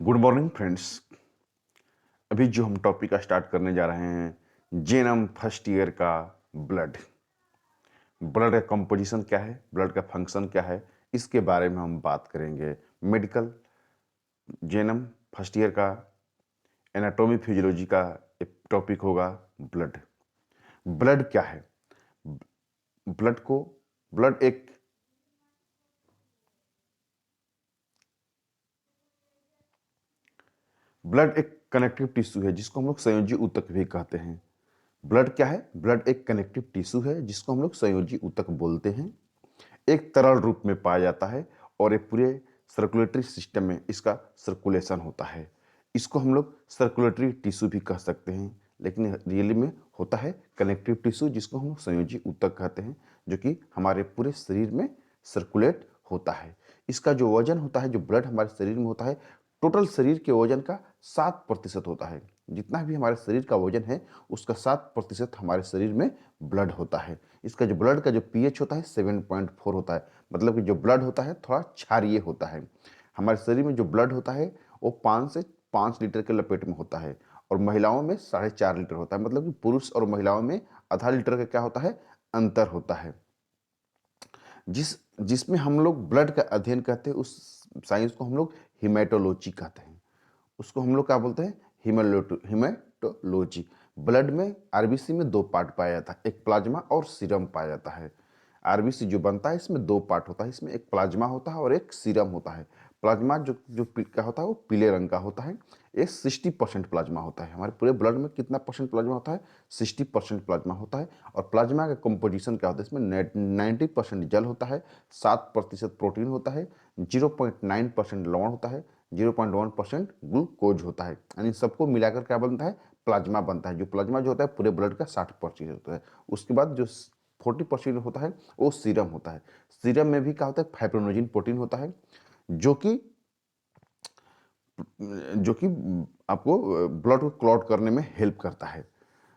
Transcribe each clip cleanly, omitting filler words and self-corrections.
Good morning friends. अभी जो हम टॉपिक का स्टार्ट करने जा रहे हैं, जेएनएम फर्स्ट ईयर का ब्लड ब्लड का कंपोजिशन क्या है, ब्लड का फंक्शन क्या है, इसके बारे में हम बात करेंगे। मेडिकल जेएनएम फर्स्ट ईयर का एनाटॉमी फिजियोलॉजी का एक टॉपिक होगा। ब्लड ब्लड क्या है? ब्लड को ब्लड एक ब्लड एक कनेक्टिव टिश्यू है जिसको हम लोग संयोजी ऊतक भी कहते हैं। ब्लड क्या है? ब्लड एक कनेक्टिव टिश्यू है जिसको हम लोग संयोजी ऊतक बोलते हैं। एक तरल रूप में पाया जाता है और ये पूरे सर्कुलेटरी सिस्टम में इसका सर्कुलेशन होता है। इसको हम लोग सर्कुलेटरी टिश्यू भी कह सकते हैं, लेकिन रियली में होता है कनेक्टिव टिश्यू जिसको हम लोग संयोजी ऊतक कहते हैं, जो कि हमारे पूरे शरीर में सर्कुलेट होता है। इसका जो वजन होता है, जो ब्लड हमारे शरीर में होता है, टोटल शरीर के वजन का 7% होता है। जितना भी हमारे शरीर का वजन है उसका 7% हमारे शरीर में ब्लड होता है। इसका जो ब्लड का जो पीएच होता है 7.4 होता है, मतलब कि जो ब्लड होता है थोड़ा क्षारीय होता है। हमारे शरीर में जो ब्लड होता है वो 5 से 5 लीटर के लपेट में होता है, और महिलाओं में 4.5 लीटर होता है। मतलब कि पुरुष और महिलाओं में आधा लीटर का क्या होता है, अंतर होता है। जिसमें हम लोग ब्लड का अध्ययन करते हैं, उस साइंस को हम लोग हिमेटोलॉजी कहते हैं। उसको हम लोग क्या बोलते हैं, हिमेटोलॉजी। ब्लड में आरबीसी में 2 पार्ट पाया जाता है, एक प्लाज्मा और सीरम पाया जाता है। आरबीसी जो बनता है इसमें 2 पार्ट होता है, इसमें एक प्लाज्मा होता है और एक सीरम होता है। प्लाज्मा जो जो क्या होता है वो पीले रंग का होता है। ये 60% प्लाज्मा होता है। हमारे पूरे ब्लड में कितना परसेंट प्लाज्मा होता है? 60% प्लाज्मा होता है। और प्लाज्मा का कंपोजिशन क्या होता है? इसमें 90% जल होता है, 7% प्रोटीन होता है, 0.9% लवण होता है, 0.1% ग्लूकोज होता है। यानी सबको मिलाकर क्या बनता है? प्लाज्मा बनता है। जो प्लाज्मा जो होता है पूरे ब्लड का 60% होता है। उसके बाद जो 40% होता है वो सीरम होता है। सीरम में भी क्या होता है? फाइब्रोनोजिन प्रोटीन होता है, जो कि जो कि आपको ब्लड को क्लॉट करने में हेल्प करता है।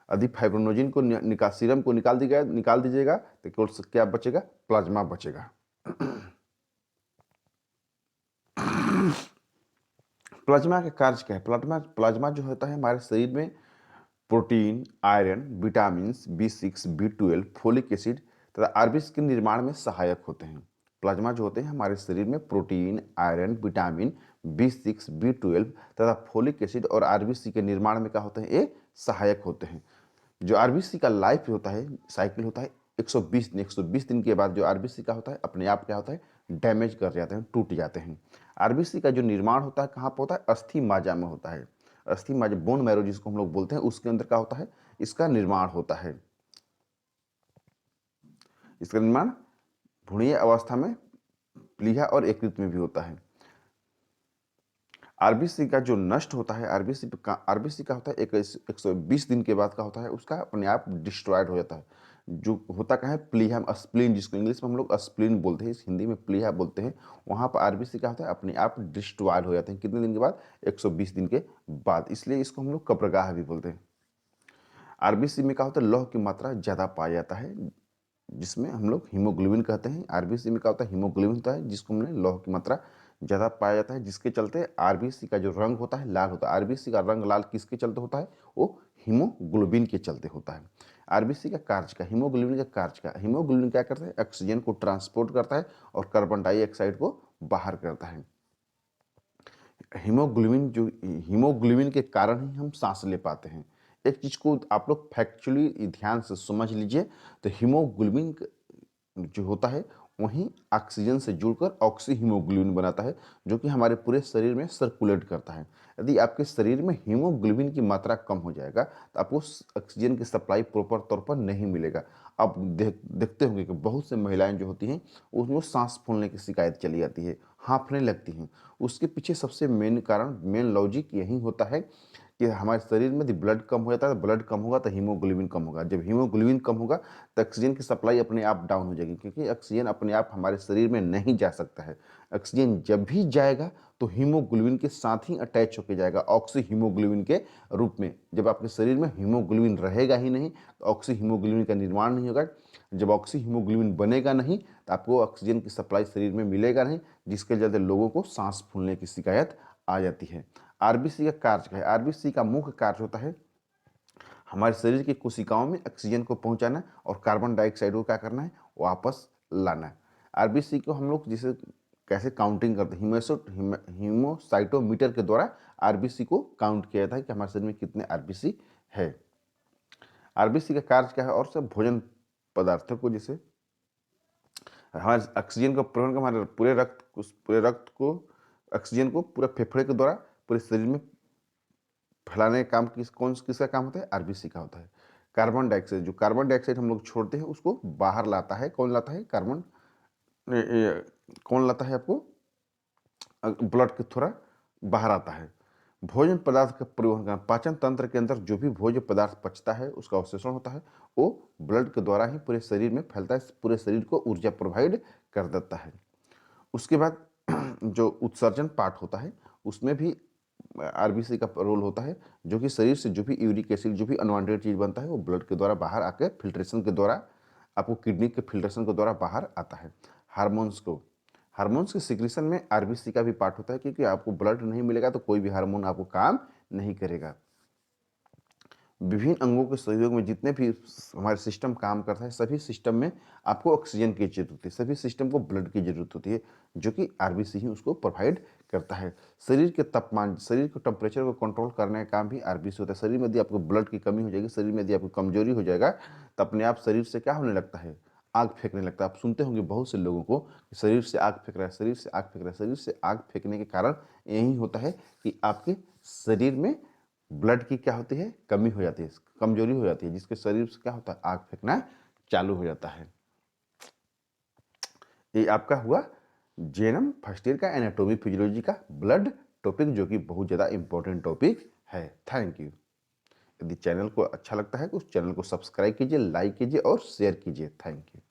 यदि फाइब्रोनोजिन को सीरम को निकाल दीजिएगा तो केवल क्या बचेगा? प्लाज्मा बचेगा। प्लाज्मा का कार्य क्या है? प्लाज्मा जो होता है हमारे शरीर में protein, iron, vitamin B6, B12, folic acid तथा आरबीसी के निर्माण में सहायक होते हैं। प्लाज्मा जो होते हैं हमारे शरीर में protein, iron, vitamin B6, B12 तथा फोलिक एसिड और आरबीसी के निर्माण में क्या होते हैं? ये सहायक होते हैं। जो आरबीसी का लाइफ होता है, साइकिल होता है 120 दिन के बाद जो आरबीसी का होता है अपने आप क्या होता है? डैमेज कर जाते हैं, टूट जाते हैं। आरबीसी का जो निर्माण होता है कहाँ पर होता है? अस्थि माजा में होता है। अस्थि माजा, बोन मैरो जिसको हम लोग बोलते हैं, उसके अंदर क्या होता है? इसका निर्माण होता है। इसका निर्माण भ्रूणीय अवस्था में प्लीहा और यकृत में भी होता है। आरबीसी का जो नष्ट होता है, आरबीसी का होता है 120 दिन के बाद का होता है, उसका अपने आप डिस्ट्रॉयड हो जाता है। जो होता क्या है? प्लीहा, स्प्लीन, जिसको इंग्लिश में हम लोग स्प्लीन बोलते हैं, इस हिंदी में प्लीहा बोलते हैं। वहाँ पर आरबीसी क्या होता है? अपने आप डिस्ट्रॉयड हो जाते हैं। कितने दिन के बाद? 120 दिन के बाद। इसलिए इसको हम लोग कब्रगाह भी बोलते हैं। आरबीसी में क्या होता है? लौह की मात्रा ज़्यादा पाया जाता है, जिसमें हम लोग हीमोग्लोबिन कहते हैं। आरबीसी में क्या होता है? हीमोग्लोबिन होता है, जिसको हमने लौह की मात्रा ज़्यादा पाया जाता है, जिसके चलते आरबीसी का जो रंग होता है लाल होता है। आरबीसी का रंग लाल किसके चलते होता है? वो हीमोग्लोबिन के चलते होता है। आरबीसी का कार्य का, हीमोग्लोबिन का कार्य का, हीमोग्लोबिन क्या करता है? ऑक्सीजन को ट्रांसपोर्ट करता है और कार्बन डाइऑक्साइड को बाहर करता है। हीमोग्लोबिन के कारण ही हम सांस ले पाते हैं। एक चीज को आप लोग फैक्चुअली ध्यान से समझ लीजिए, तो हीमोग्लोबिन जो होता है वहीं ऑक्सीजन से जुड़कर ऑक्सी हीमोग्लोबिन बनाता है, जो कि हमारे पूरे शरीर में सर्कुलेट करता है। यदि आपके शरीर में हीमोग्लोबिन की मात्रा कम हो जाएगा तो आपको ऑक्सीजन की सप्लाई प्रॉपर तौर पर नहीं मिलेगा। आप देखते होंगे कि बहुत से महिलाएं जो होती हैं उसमें सांस फूलने की शिकायत चली जाती है, हाँफने लगती हैं। उसके पीछे सबसे मेन कारण, मेन लॉजिक यही होता है कि हमारे शरीर में यदि ब्लड कम हो जाता है, ब्लड कम होगा तो हीमोग्लोबिन कम होगा। जब हीमोग्लोबिन कम होगा तो ऑक्सीजन की सप्लाई अपने आप डाउन हो जाएगी, क्योंकि ऑक्सीजन अपने आप हमारे शरीर में नहीं जा सकता है। ऑक्सीजन जब भी जाएगा तो हीमोग्लोबिन के साथ ही अटैच होकर जाएगा ऑक्सी हीमोग्लोबिन के रूप में। जब आपके शरीर में हीमोग्लोबिन रहेगा ही नहीं तो ऑक्सी हीमोग्लोबिन का निर्माण नहीं होगा। जब ऑक्सी हीमोग्लोबिन बनेगा नहीं तो आपको ऑक्सीजन की सप्लाई शरीर में मिलेगा नहीं, जिसके चलते लोगों को सांस फूलने की शिकायत आ जाती है। आरबीसी का कार्य क्या है? आरबीसी का मुख्य कार्य होता है हमारे शरीर की कोशिकाओं में ऑक्सीजन को पहुंचाना और कार्बन डाइऑक्साइड को क्या करना है, वापस लाना है। आरबीसी को हम लोग जिसे कैसे काउंटिंग करते हैं, हीमोसाइटोमीटर के द्वारा आरबीसी को काउंट किया जाता है कि हमारे शरीर में कितने आरबीसी है। आरबीसी का कार्य क्या है? और सब भोजन पदार्थों को, जैसे हमारे ऑक्सीजन का परिवहन का, हमारे पूरे रक्त को ऑक्सीजन को पूरे फेफड़े के द्वारा पूरे शरीर में फैलाने का काम किसका काम होता है? आरबीसी का होता है। कार्बन डाइऑक्साइड, जो कार्बन डाइऑक्साइड हम लोग छोड़ते हैं उसको बाहर लाता है। कौन लाता है? कौन लाता है आपको? ब्लड के थोड़ा बाहर आता है। भोजन पदार्थ का परिवहन करना, पाचन तंत्र के अंदर जो भी भोज्य पदार्थ पचता है उसका अवशोषण होता है, वो ब्लड के द्वारा ही पूरे शरीर में फैलता है, पूरे शरीर को ऊर्जा प्रोवाइड कर देता है। उसके बाद जो उत्सर्जन पार्ट होता है उसमें भी आरबीसी का रोल होता है, जो कि शरीर से जो भी यूरिक एसिड, जो भी अनवांटेड चीज बनता है वो ब्लड के द्वारा बाहर आके फिल्ट्रेशन के द्वारा आपको किडनी के फिल्ट्रेशन के द्वारा बाहर आता है। हार्मोन्स के सिक्रीशन में आरबीसी का भी पार्ट होता है, क्योंकि आपको ब्लड नहीं मिलेगा तो कोई भी हार्मोन आपको काम नहीं करेगा। विभिन्न अंगों के सहयोग में जितने भी हमारे सिस्टम काम करता है, सभी सिस्टम में आपको ऑक्सीजन की जरूरत होती है, सभी सिस्टम को ब्लड की जरूरत होती है, जो कि आरबीसी ही उसको प्रोवाइड करता है। शरीर के तापमान, शरीर के टेम्परेचर को कंट्रोल करने का काम भी आरबीसी होता है। शरीर में यदि आपको ब्लड की कमी हो जाएगी, शरीर में यदि आपको कमजोरी हो जाएगा तो अपने आप शरीर से क्या होने लगता है? आग फेंकने लगता है। आप सुनते होंगे बहुत से लोगों को शरीर से आग फेंक रहा है, शरीर से आग फेंक रहा है। शरीर से आग फेंकने के कारण यही होता है कि आपके शरीर में ब्लड की क्या होती है? कमी हो जाती है, कमजोरी हो जाती है, जिसके शरीर से क्या होता है? आग फेंकना चालू हो जाता है। ये आपका हुआ जेएनएम फर्स्ट ईयर का एनाटॉमी फिजियोलॉजी का ब्लड टॉपिक, जो कि बहुत ज़्यादा इंपॉर्टेंट टॉपिक है। Thank you. यदि चैनल को अच्छा लगता है तो उस चैनल को सब्सक्राइब कीजिए, लाइक कीजिए और शेयर कीजिए। Thank you.